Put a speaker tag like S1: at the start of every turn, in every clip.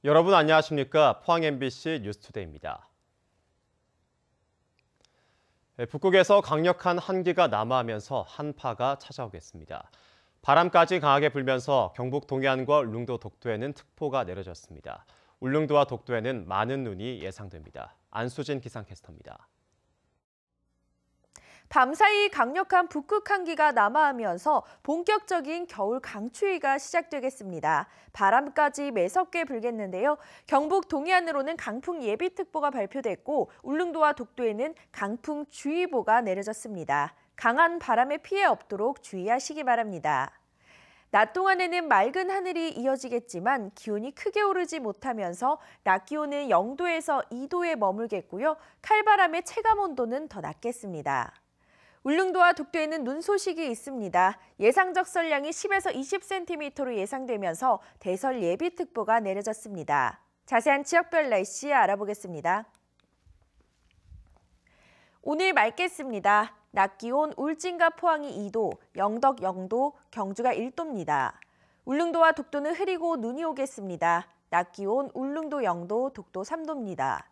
S1: 여러분 안녕하십니까? 포항 MBC 뉴스투데이입니다. 북극에서 강력한 한기가 남하하면서 한파가 찾아오겠습니다. 바람까지 강하게 불면서 경북 동해안과 울릉도 독도에는 특보가 내려졌습니다. 울릉도와 독도에는 많은 눈이 예상됩니다. 안수진 기상캐스터입니다.
S2: 밤사이 강력한 북극 한기가 남하하면서 본격적인 겨울 강추위가 시작되겠습니다. 바람까지 매섭게 불겠는데요. 경북 동해안으로는 강풍 예비특보가 발표됐고 울릉도와 독도에는 강풍주의보가 내려졌습니다. 강한 바람에 피해 없도록 주의하시기 바랍니다. 낮 동안에는 맑은 하늘이 이어지겠지만 기온이 크게 오르지 못하면서 낮 기온은 0도에서 2도에 머물겠고요. 칼바람의 체감 온도는 더 낮겠습니다. 울릉도와 독도에는 눈 소식이 있습니다. 예상 적설량이 10에서 20cm로 예상되면서 대설 예비특보가 내려졌습니다. 자세한 지역별 날씨 알아보겠습니다. 오늘 맑겠습니다. 낮 기온 울진과 포항이 2도, 영덕 0도, 경주가 1도입니다. 울릉도와 독도는 흐리고 눈이 오겠습니다. 낮 기온 울릉도 0도, 독도 3도입니다.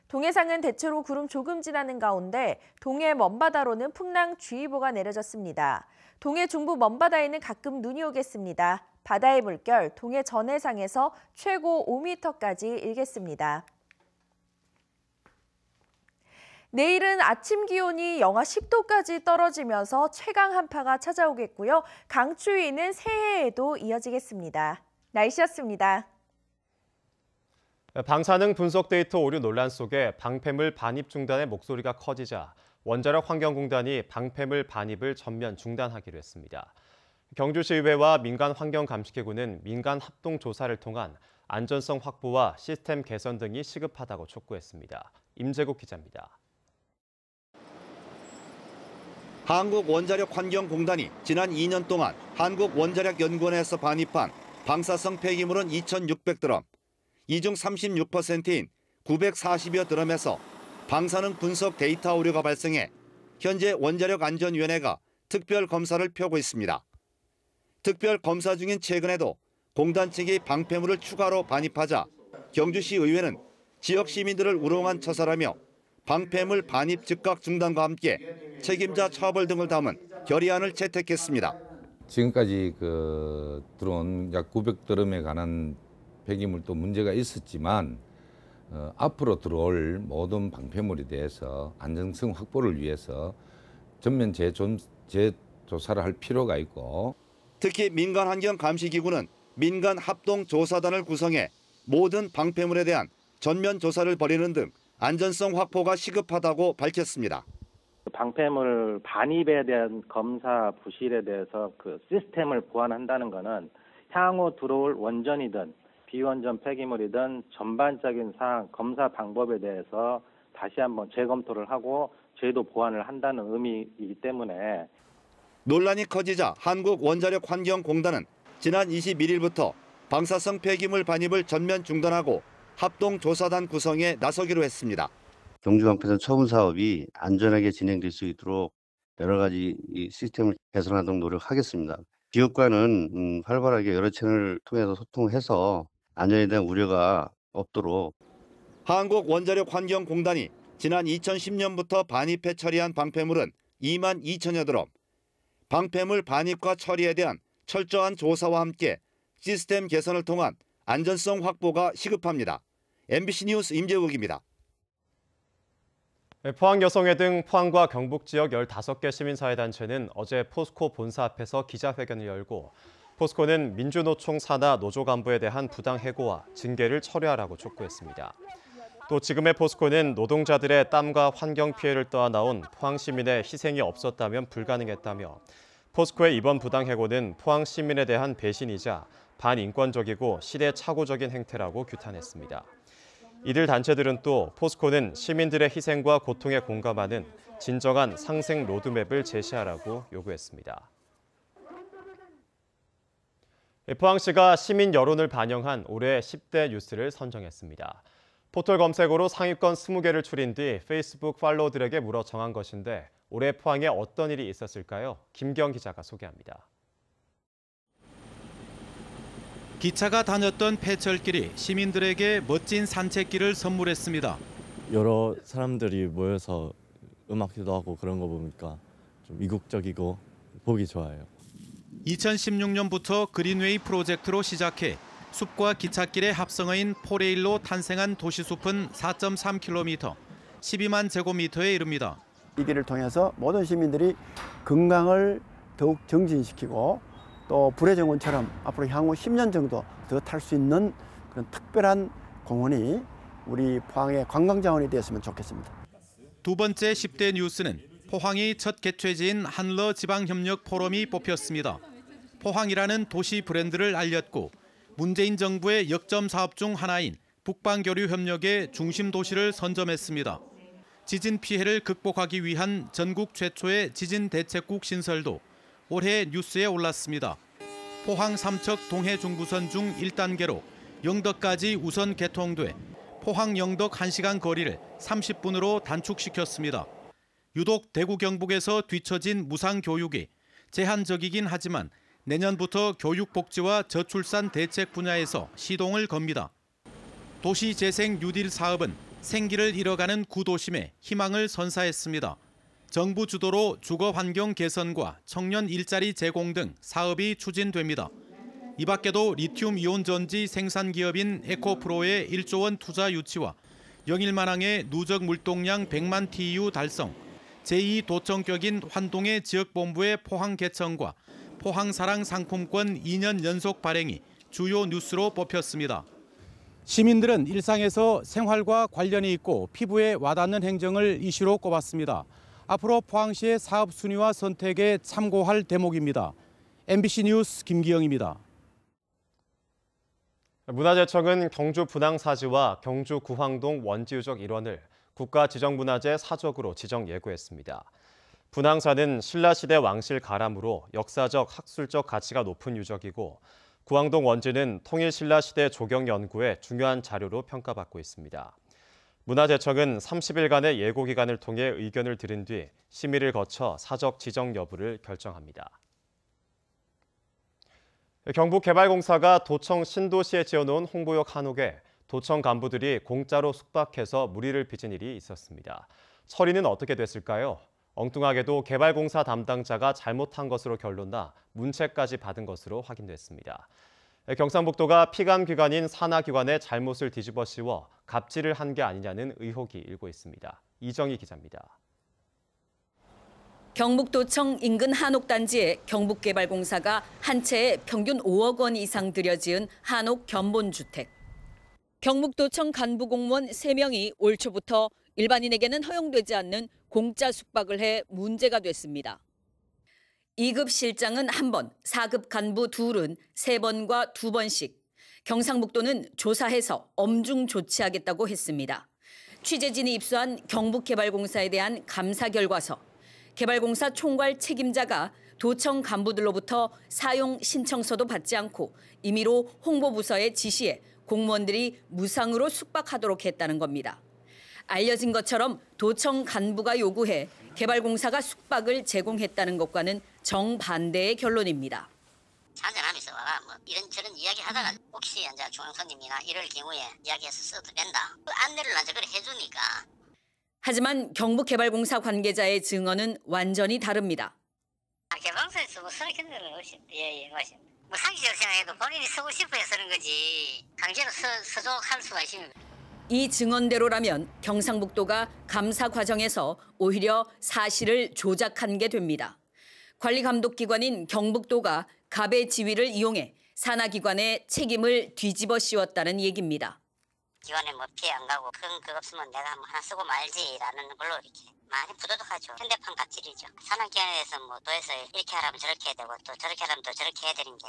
S2: 동해상은 대체로 구름 조금 지나는 가운데 동해 먼바다로는 풍랑주의보가 내려졌습니다. 동해 중부 먼바다에는 가끔 눈이 오겠습니다. 바다의 물결 동해 전해상에서 최고 5m까지 일겠습니다. 내일은 아침 기온이 영하 10도까지 떨어지면서 최강 한파가 찾아오겠고요. 강추위는 새해에도 이어지겠습니다. 날씨였습니다.
S1: 방사능 분석 데이터 오류 논란 속에 방패물 반입 중단의 목소리가 커지자 원자력 환경공단이 방패물 반입을 전면 중단하기로 했습니다. 경주시의회와 민간환경감식기구는 민간 합동 조사를 통한 안전성 확보와 시스템 개선 등이 시급하다고 촉구했습니다. 임재국 기자입니다.
S3: 한국원자력환경공단이 지난 2년 동안 한국원자력연구원에서 반입한 방사성 폐기물은 2,600드럼, 이 중 36%인 940여 드럼에서 방사능 분석 데이터 오류가 발생해 현재 원자력안전위원회가 특별 검사를 펴고 있습니다. 특별 검사 중인 최근에도 공단 측이 방패물을 추가로 반입하자 경주시 의회는 지역 시민들을 우롱한 처사라며 방패물 반입 즉각 중단과 함께 책임자 처벌 등을 담은 결의안을 채택했습니다.
S4: 지금까지 들어온 약 900드럼에 관한 폐기물도 문제가 있었지만 앞으로 들어올 모든 방패물에 대해서 안정성 확보를 위해서 전면 재조사를 할 필요가 있고,
S3: 특히 민간환경감시기구는 민간합동조사단을 구성해 모든 방패물에 대한 전면 조사를 벌이는 등 안전성 확보가 시급하다고 밝혔습니다.
S5: 방패물 반입에 대한 검사 부실에 대해서 시스템을 보완한다는 것은 향후 들어올 원전이든 비원전 폐기물이든 전반적인 사항, 검사 방법에 대해서 다시 한번 재검토를 하고 제도 보완을 한다는 의미이기 때문에
S3: 논란이 커지자 한국원자력환경공단은 지난 21일부터 방사성 폐기물 반입을 전면 중단하고 합동조사단 구성에 나서기로 했습니다.
S6: 경주방패선 처분 사업이 안전하게 진행될 수 있도록 여러 가지 시스템을 개선하도록 노력하겠습니다. 기업과는 활발하게 여러 채널을 통해서 소통해서 안전에 대한 우려가 없도록.
S3: 한국원자력환경공단이 지난 2010년부터 반입해 처리한 방패물은 2만 2천여 드럼. 방패물 반입과 처리에 대한 철저한 조사와 함께 시스템 개선을 통한 안전성 확보가 시급합니다. MBC 뉴스 임재욱입니다.
S1: 포항여성회 등 포항과 경북 지역 15개 시민사회단체는 어제 포스코 본사 앞에서 기자회견을 열고 포스코는 민주노총 산하 노조 간부에 대한 부당 해고와 징계를 철회하라고 촉구했습니다. 또 지금의 포스코는 노동자들의 땀과 환경 피해를 떠안아온 포항 시민의 희생이 없었다면 불가능했다며 포스코의 이번 부당 해고는 포항 시민에 대한 배신이자 반인권적이고 시대착오적인 행태라고 규탄했습니다. 이들 단체들은 또 포스코는 시민들의 희생과 고통에 공감하는 진정한 상생 로드맵을 제시하라고 요구했습니다. 포항시가 시민 여론을 반영한 올해 10대 뉴스를 선정했습니다. 포털 검색어로 상위권 20개를 추린 뒤 페이스북 팔로워들에게 물어 정한 것인데 올해 포항에 어떤 일이 있었을까요? 김경 기자가 소개합니다.
S7: 기차가 다녔던 폐철길이 시민들에게 멋진 산책길을 선물했습니다.
S8: 여러 사람들이 모여서 음악도 하고 그런 거 보니까 좀 이국적이고 보기 좋아요.
S7: 2016년부터 그린웨이 프로젝트로 시작해 숲과 기찻길의 합성어인 포레일로 탄생한 도시숲은 4.3km, 12만 제곱미터에 이릅니다.
S9: 이 길을 통해서 모든 시민들이 건강을 더욱 정진시키고 또 불의 정원처럼 앞으로 향후 10년 정도 더 탈 수 있는 그런 특별한 공원이 우리 포항의 관광자원이 되었으면 좋겠습니다.
S7: 두 번째 10대 뉴스는 포항이 첫 개최지인 한러 지방협력 포럼이 뽑혔습니다. 포항이라는 도시 브랜드를 알렸고 문재인 정부의 역점 사업 중 하나인 북방교류 협력의 중심 도시를 선점했습니다. 지진 피해를 극복하기 위한 전국 최초의 지진 대책국 신설도 올해 뉴스에 올랐습니다. 포항 삼척 동해 중부선 중 1단계로 영덕까지 우선 개통돼 포항 영덕 1시간 거리를 30분으로 단축시켰습니다. 유독 대구 경북에서 뒤처진 무상교육이 제한적이긴 하지만 내년부터 교육복지와 저출산 대책 분야에서 시동을 겁니다. 도시재생 뉴딜 사업은 생기를 잃어가는 구도심에 희망을 선사했습니다. 정부 주도로 주거환경 개선과 청년 일자리 제공 등 사업이 추진됩니다. 이 밖에도 리튬이온 전지 생산 기업인 에코프로의 1조 원 투자 유치와 영일만항의 누적 물동량 100만 TEU 달성, 제2도청격인 환동의 지역본부의 포항 개청과 포항사랑 상품권 2년 연속 발행이 주요 뉴스로 뽑혔습니다. 시민들은 일상에서 생활과 관련이 있고 피부에 와닿는 행정을 이슈로 꼽았습니다. 앞으로 포항시의 사업 순위와 선택에 참고할 대목입니다. MBC 뉴스 김기영입니다.
S1: 문화재청은 경주 분항사지와 경주 구황동 원지유적 일원을 국가지정문화재 사적으로 지정 예고했습니다. 분항사는 신라시대 왕실 가람으로 역사적, 학술적 가치가 높은 유적이고 구황동 원지는 통일신라시대 조경 연구의 중요한 자료로 평가받고 있습니다. 문화재청은 30일간의 예고 기간을 통해 의견을 들은 뒤 심의를 거쳐 사적 지정 여부를 결정합니다. 경북개발공사가 도청 신도시에 지어놓은 홍보역 한옥에 도청 간부들이 공짜로 숙박해서 물의를 빚은 일이 있었습니다. 처리는 어떻게 됐을까요? 엉뚱하게도 개발공사 담당자가 잘못한 것으로 결론나 문책까지 받은 것으로 확인됐습니다. 경상북도가 피감기관인 산하기관의 잘못을 뒤집어 씌워 갑질을 한 게 아니냐는 의혹이 일고 있습니다. 이정희 기자입니다.
S10: 경북도청 인근 한옥단지에 경북개발공사가 한 채에 평균 5억 원 이상 들여 지은 한옥 견본주택. 경북도청 간부 공무원 3명이 올 초부터 일반인에게는 허용되지 않는 공짜 숙박을 해 문제가 됐습니다. 2급 실장은 1번, 4급 간부 2은 3번과 2번씩. 경상북도는 조사해서 엄중 조치하겠다고 했습니다. 취재진이 입수한 경북개발공사에 대한 감사 결과서. 개발공사 총괄 책임자가 도청 간부들로부터 사용 신청서도 받지 않고 임의로 홍보부서에 지시해 공무원들이 무상으로 숙박하도록 했다는 겁니다. 알려진 것처럼 도청 간부가 요구해 개발공사가 숙박을 제공했다는 것과는 정반대의 결론입니다.
S11: 한잔하면서 와가 뭐 이런저런 이야기하다가 혹시 이제 중앙 손님이나 이럴 경우에 이야기해서 써도 된다. 안내를 나한테 그래 해주니까.
S10: 하지만 경북개발공사 관계자의 증언은 완전히 다릅니다.
S11: 개발공사에서 뭐 쓰는 경우는 없이 예 맞습니다. 뭐 상식적으로 생각해도 본인이 쓰고 싶어야 쓰는 거지 강제로 서도록 할 수가 있습니다.
S10: 이 증언대로라면 경상북도가 감사 과정에서 오히려 사실을 조작한 게 됩니다. 관리감독기관인 경북도가 갑의 지위를 이용해 산하기관의 책임을 뒤집어 씌웠다는 얘기입니다.
S11: 기관에 뭐 피해 안 가고 큰 거 없으면 내가 뭐 하나 쓰고 말지라는 걸로 이렇게 많이 부도덕하죠. 현대판 갑질이죠. 산하기관에 대해서 뭐 도에서 이렇게 하라면 저렇게 해야 되고 또 저렇게 하라면 또 저렇게 해야 되는 게.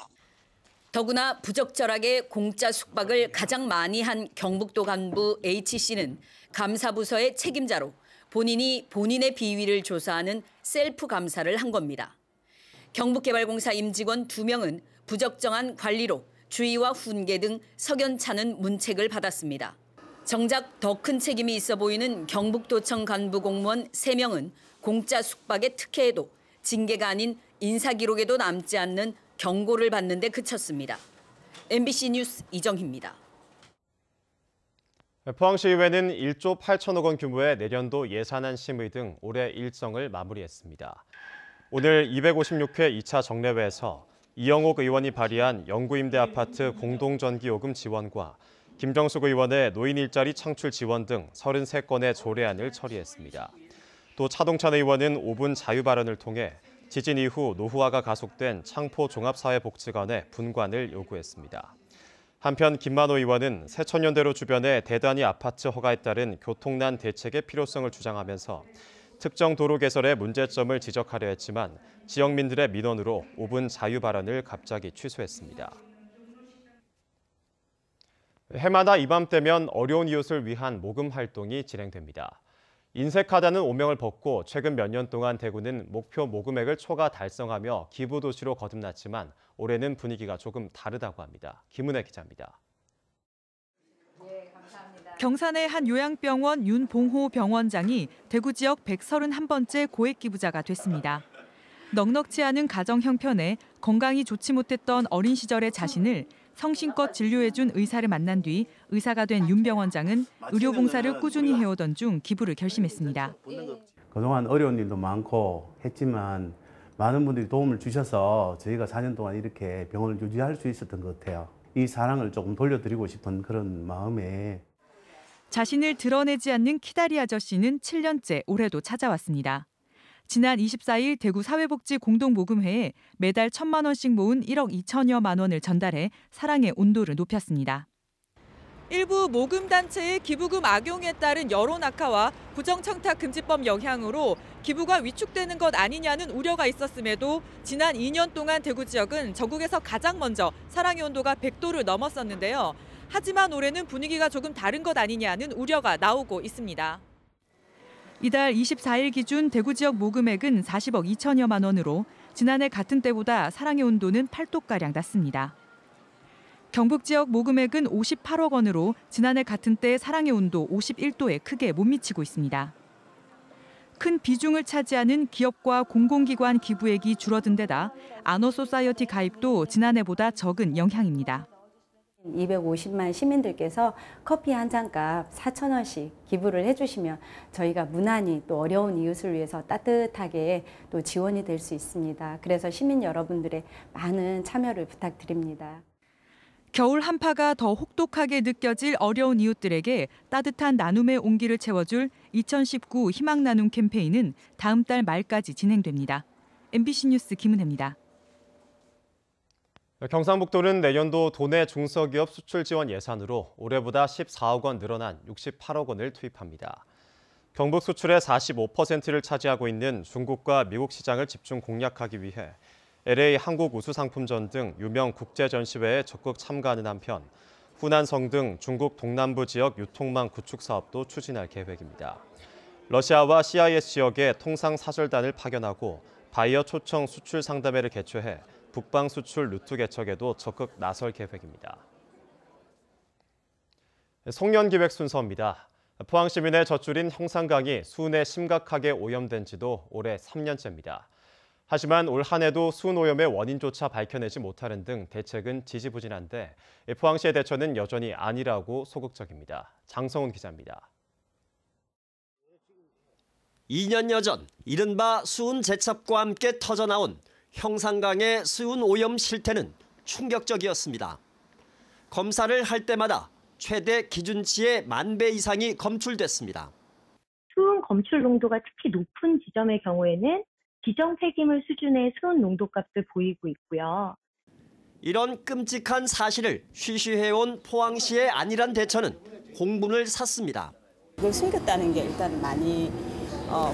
S10: 더구나 부적절하게 공짜 숙박을 가장 많이 한 경북도 간부 H씨는 감사부서의 책임자로 본인이 본인의 비위를 조사하는 셀프 감사를 한 겁니다. 경북개발공사 임직원 2명은 부적정한 관리로 주의와 훈계 등 석연찮은 문책을 받았습니다. 정작 더 큰 책임이 있어 보이는 경북도청 간부 공무원 3명은 공짜 숙박의 특혜에도 징계가 아닌 인사기록에도 남지 않는 경고를 받는 데 그쳤습니다. MBC 뉴스 이정희입니다.
S1: 포항시의회는 1조 8천억 원 규모의 내년도 예산안 심의 등 올해 일정을 마무리했습니다. 오늘 256회 2차 정례회에서 이영옥 의원이 발의한 영구임대 아파트 공동전기요금 지원과 김정숙 의원의 노인 일자리 창출 지원 등 33건의 조례안을 처리했습니다. 또 차동찬 의원은 5분 자유 발언을 통해 지진 이후 노후화가 가속된 창포 종합사회복지관의 분관을 요구했습니다. 한편 김만호 의원은 새천년대로 주변에 대단위 아파트 허가에 따른 교통난 대책의 필요성을 주장하면서 특정 도로 개설의 문제점을 지적하려 했지만 지역민들의 민원으로 5분 자유 발언을 갑자기 취소했습니다. 해마다 이맘때면 어려운 이웃을 위한 모금 활동이 진행됩니다. 인색하다는 오명을 벗고 최근 몇 년 동안 대구는 목표 모금액을 초과 달성하며 기부도시로 거듭났지만 올해는 분위기가 조금 다르다고 합니다. 김은혜 기자입니다.
S12: 경산의 한 요양병원 윤봉호 병원장이 대구 지역 131번째 고액 기부자가 됐습니다. 넉넉지 않은 가정 형편에 건강이 좋지 못했던 어린 시절의 자신을 성심껏 진료해준 의사를 만난 뒤 의사가 된 윤 병원장은 의료봉사를 꾸준히 해오던 중 기부를 결심했습니다.
S13: 그동안 어려운 일도 많고 했지만 많은 분들이 도움을 주셔서 저희가 4년 동안 이렇게 병원을 유지할 수 있었던 것 같아요. 이 사랑을 조금 돌려드리고 싶은 그런 마음에.
S12: 자신을 드러내지 않는 키다리 아저씨는 7년째 올해도 찾아왔습니다. 지난 24일 대구 사회복지 공동모금회에 매달 1,000만 원씩 모은 1억 2천여만 원을 전달해 사랑의 온도를 높였습니다. 일부 모금단체의 기부금 악용에 따른 여론 악화와 부정청탁금지법 영향으로 기부가 위축되는 것 아니냐는 우려가 있었음에도 지난 2년 동안 대구 지역은 전국에서 가장 먼저 사랑의 온도가 100도를 넘었었는데요. 하지만 올해는 분위기가 조금 다른 것 아니냐는 우려가 나오고 있습니다. 이달 24일 기준 대구 지역 모금액은 40억 2천여만 원으로 지난해 같은 때보다 사랑의 온도는 8도가량 낮습니다. 경북 지역 모금액은 58억 원으로 지난해 같은 때 사랑의 온도 51도에 크게 못 미치고 있습니다. 큰 비중을 차지하는 기업과 공공기관 기부액이 줄어든 데다 아너소사이어티 가입도 지난해보다 적은 영향입니다.
S14: 250만 시민들께서 커피 한 잔값 4,000원씩 기부를 해주시면 저희가 무난히 또 어려운 이웃을 위해서 따뜻하게 또 지원이 될 수 있습니다. 그래서 시민 여러분들의 많은 참여를 부탁드립니다.
S12: 겨울 한파가 더 혹독하게 느껴질 어려운 이웃들에게 따뜻한 나눔의 온기를 채워줄 2019 희망 나눔 캠페인은 다음 달 말까지 진행됩니다. MBC 뉴스 김은혜입니다.
S1: 경상북도는 내년도 도내 중소기업 수출 지원 예산으로 올해보다 14억 원 늘어난 68억 원을 투입합니다. 경북 수출의 45%를 차지하고 있는 중국과 미국 시장을 집중 공략하기 위해 LA 한국우수상품전 등 유명 국제전시회에 적극 참가하는 한편 후난성 등 중국 동남부 지역 유통망 구축 사업도 추진할 계획입니다. 러시아와 CIS 지역에 통상 사절단을 파견하고 바이어 초청 수출 상담회를 개최해 북방 수출 루트 개척에도 적극 나설 계획입니다. 송년기획 순서입니다. 포항 시민의 젖줄인 형산강이 수은에 심각하게 오염된 지도 올해 3년째입니다. 하지만 올 한 해도 수은 오염의 원인조차 밝혀내지 못하는 등 대책은 지지부진한데 포항시의 대처는 여전히 아니라고 소극적입니다. 장성훈 기자입니다.
S15: 2년여 전 이른바 수은 재첩과 함께 터져나온 형산강의 수은 오염 실태는 충격적이었습니다. 검사를 할 때마다 최대 기준치의 10,000배 이상이 검출됐습니다.
S16: 수은 검출 농도가 특히 높은 지점의 경우에는 기정 폐기물 수준의 수은 농도값을 보이고 있고요.
S15: 이런 끔찍한 사실을 쉬쉬해온 포항시의 안일한 대처는 공분을 샀습니다.
S17: 이걸 숨겼다는 게 일단 많이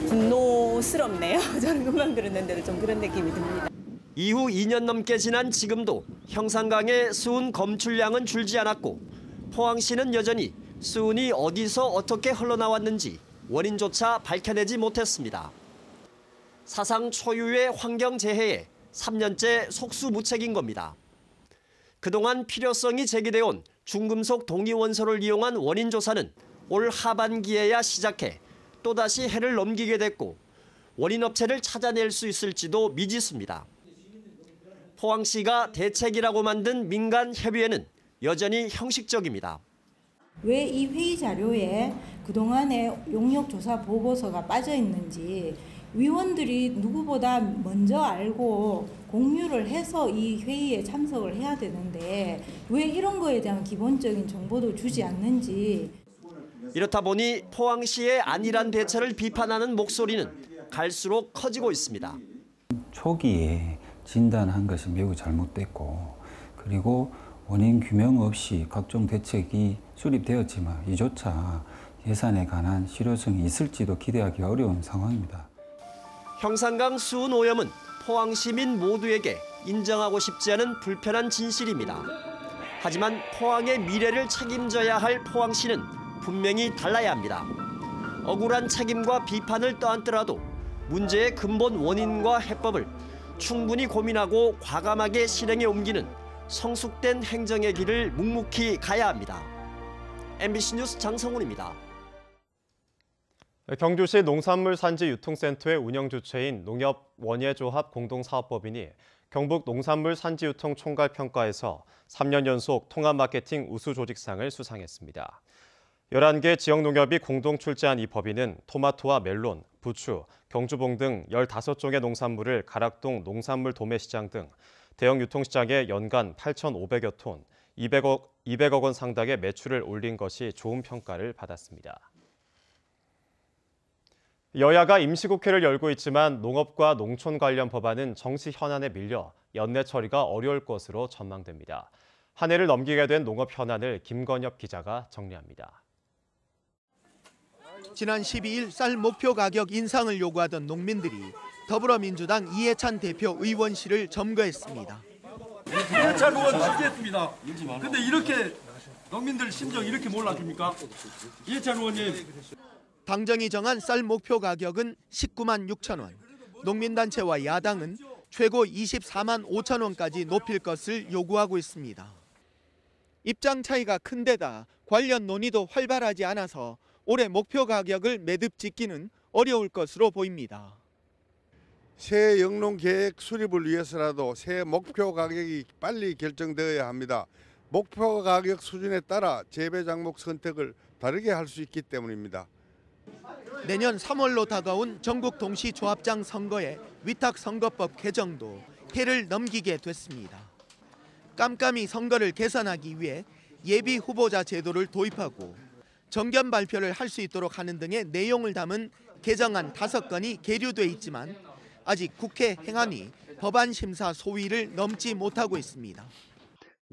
S17: 분노스럽네요. 저는 금방 들었는데도 좀 그런 느낌이 듭니다.
S15: 이후 2년 넘게 지난 지금도 형산강의 수은 검출량은 줄지 않았고 포항시는 여전히 수은이 어디서 어떻게 흘러나왔는지 원인조차 밝혀내지 못했습니다. 사상 초유의 환경재해에 3년째 속수무책인 겁니다. 그동안 필요성이 제기돼온 중금속 동위원소를 이용한 원인조사는 올 하반기에야 시작해 또다시 해를 넘기게 됐고 원인 업체를 찾아낼 수 있을지도 미지수입니다. 포항시가 대책이라고 만든 민간 협의회는 여전히 형식적입니다.
S18: 왜 이 회의 자료에 그동안의 용역조사 보고서가 빠져 있는지 위원들이 누구보다 먼저 알고 공유를 해서 이 회의에 참석을 해야 되는데 왜 이런 거에 대한 기본적인 정보도 주지 않는지.
S15: 이렇다 보니 포항시의 안일한 대처를 비판하는 목소리는 갈수록 커지고 있습니다.
S19: 초기에 진단한 것이 매우 잘못됐고, 그리고 원인 규명 없이 각종 대책이 수립되었지만 이조차 예산에 관한 실효성이 있을지도 기대하기 어려운 상황입니다.
S15: 형산강 수은 오염은 포항 시민 모두에게 인정하고 싶지 않은 불편한 진실입니다. 하지만 포항의 미래를 책임져야 할 포항시는 분명히 달라야 합니다. 억울한 책임과 비판을 떠안더라도 문제의 근본 원인과 해법을 충분히 고민하고 과감하게 실행에 옮기는 성숙된 행정의 길을 묵묵히 가야 합니다. MBC 뉴스 장성훈입니다.
S1: 경주시 농산물산지유통센터의 운영주체인 농협원예조합 공동사업법인이 경북 농산물산지유통 총괄평가에서 3년 연속 통합마케팅 우수조직상을 수상했습니다. 11개 지역농협이 공동 출제한 이 법인은 토마토와 멜론, 부추, 경주봉 등 15종의 농산물을 가락동 농산물 도매시장 등 대형 유통시장에 연간 8,500여 톤, 200억 원 상당의 매출을 올린 것이 좋은 평가를 받았습니다. 여야가 임시국회를 열고 있지만 농업과 농촌 관련 법안은 정시 현안에 밀려 연내 처리가 어려울 것으로 전망됩니다. 한 해를 넘기게 된 농업 현안을 김건엽 기자가 정리합니다.
S20: 지난 12일 쌀 목표 가격 인상을 요구하던 농민들이 더불어민주당 이해찬 대표 의원실을 점거했습니다.
S21: 이해찬 의원 지지했습니다. 근데 이렇게 농민들 심정 이렇게 몰라줍니까? 이해찬 의원님.
S20: 당정이 정한 쌀 목표 가격은 19만 6천 원. 농민단체와 야당은 최고 24만 5천 원까지 높일 것을 요구하고 있습니다. 입장 차이가 큰 데다 관련 논의도 활발하지 않아서 올해 목표 가격을 매듭 짓기는 어려울 것으로 보입니다.
S22: 새 영농 계획 수립을 위해서라도 새 목표 가격이 빨리 결정되어야 합니다. 목표 가격 수준에 따라 재배 작물 선택을 다르게 할 수 있기 때문입니다.
S20: 내년 3월로 다가온 전국 동시조합장 선거에 위탁선거법 개정도 해를 넘기게 됐습니다. 깜깜이 선거를 개선하기 위해 예비 후보자 제도를 도입하고 정견 발표를 할 수 있도록 하는 등의 내용을 담은 개정안 5건이 계류돼 있지만 아직 국회 행안위 법안 심사 소위를 넘지 못하고 있습니다.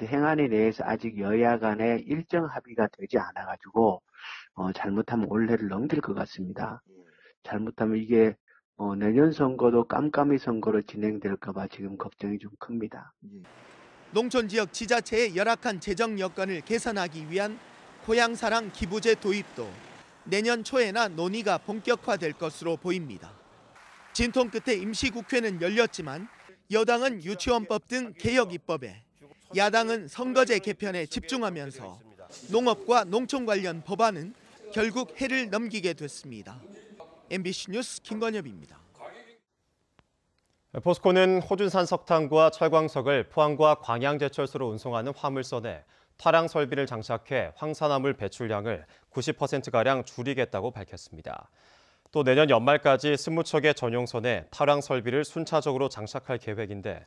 S23: 행안위 내에서 아직 여야 간에 일정 합의가 되지 않아가지고 잘못하면 올해를 넘길 것 같습니다. 잘못하면 이게 내년 선거도 깜깜이 선거로 진행될까 봐 지금 걱정이 좀 큽니다.
S20: 농촌 지역 지자체의 열악한 재정 여건을 개선하기 위한 고향사랑 기부제 도입도 내년 초에나 논의가 본격화될 것으로 보입니다. 진통 끝에 임시국회는 열렸지만 여당은 유치원법 등 개혁 입법에, 야당은 선거제 개편에 집중하면서 농업과 농촌 관련 법안은 결국 해를 넘기게 됐습니다. MBC 뉴스 김건엽입니다.
S1: 포스코는 호준산 석탄과 철광석을 포항과 광양제철소로 운송하는 화물선에 타랑 설비를 장착해 황산화물 배출량을 90%가량 줄이겠다고 밝혔습니다. 또 내년 연말까지 20척의 전용선에 타랑 설비를 순차적으로 장착할 계획인데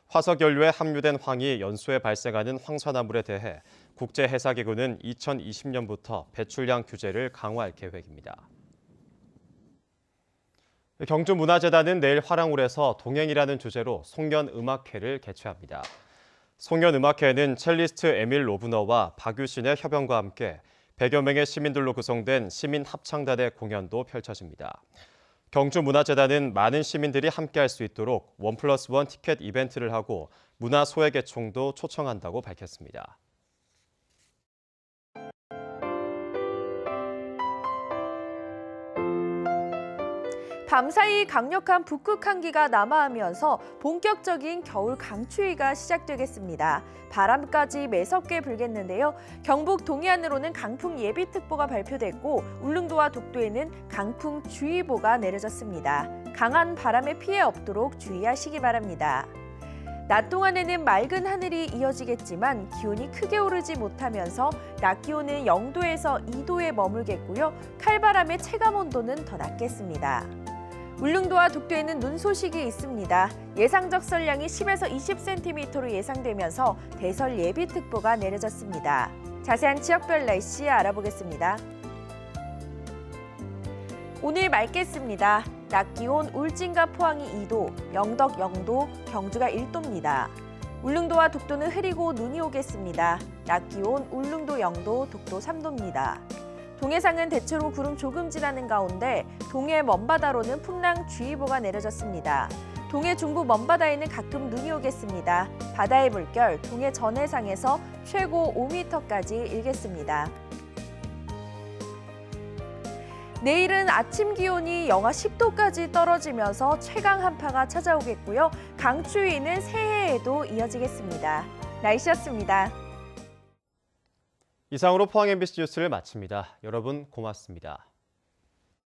S1: 화석연료에 함유된 황이 연소에 발생하는 황산화물에 대해 국제해사기구는 2020년부터 배출량 규제를 강화할 계획입니다. 경주문화재단은 내일 화랑울에서 동행이라는 주제로 송년음악회를 개최합니다. 송년음악회는 첼리스트 에밀 로브너와 박유신의 협연과 함께 100여 명의 시민들로 구성된 시민합창단의 공연도 펼쳐집니다. 경주문화재단은 많은 시민들이 함께할 수 있도록 1+1 티켓 이벤트를 하고 문화소외계총도 초청한다고 밝혔습니다.
S2: 밤사이 강력한 북극 한기가 남하하면서 본격적인 겨울 강추위가 시작되겠습니다. 바람까지 매섭게 불겠는데요. 경북 동해안으로는 강풍 예비특보가 발표됐고 울릉도와 독도에는 강풍주의보가 내려졌습니다. 강한 바람에 피해 없도록 주의하시기 바랍니다. 낮 동안에는 맑은 하늘이 이어지겠지만 기온이 크게 오르지 못하면서 낮 기온은 0도에서 2도에 머물겠고요. 칼바람의 체감 온도는 더 낮겠습니다. 울릉도와 독도에는 눈 소식이 있습니다. 예상 적설량이 10에서 20cm로 예상되면서 대설 예비특보가 내려졌습니다. 자세한 지역별 날씨 알아보겠습니다. 오늘 맑겠습니다. 낮 기온 울진과 포항이 2도, 영덕 0도, 경주가 1도입니다. 울릉도와 독도는 흐리고 눈이 오겠습니다. 낮 기온 울릉도 0도, 독도 3도입니다. 동해상은 대체로 구름 조금 지나는 가운데 동해 먼바다로는 풍랑주의보가 내려졌습니다. 동해 중부 먼바다에는 가끔 눈이 오겠습니다. 바다의 물결 동해 전해상에서 최고 5m까지 일겠습니다. 내일은 아침 기온이 영하 10도까지 떨어지면서 최강 한파가 찾아오겠고요. 강추위는 새해에도 이어지겠습니다. 날씨였습니다.
S1: 이상으로 포항 MBC 뉴스를 마칩니다. 여러분 고맙습니다.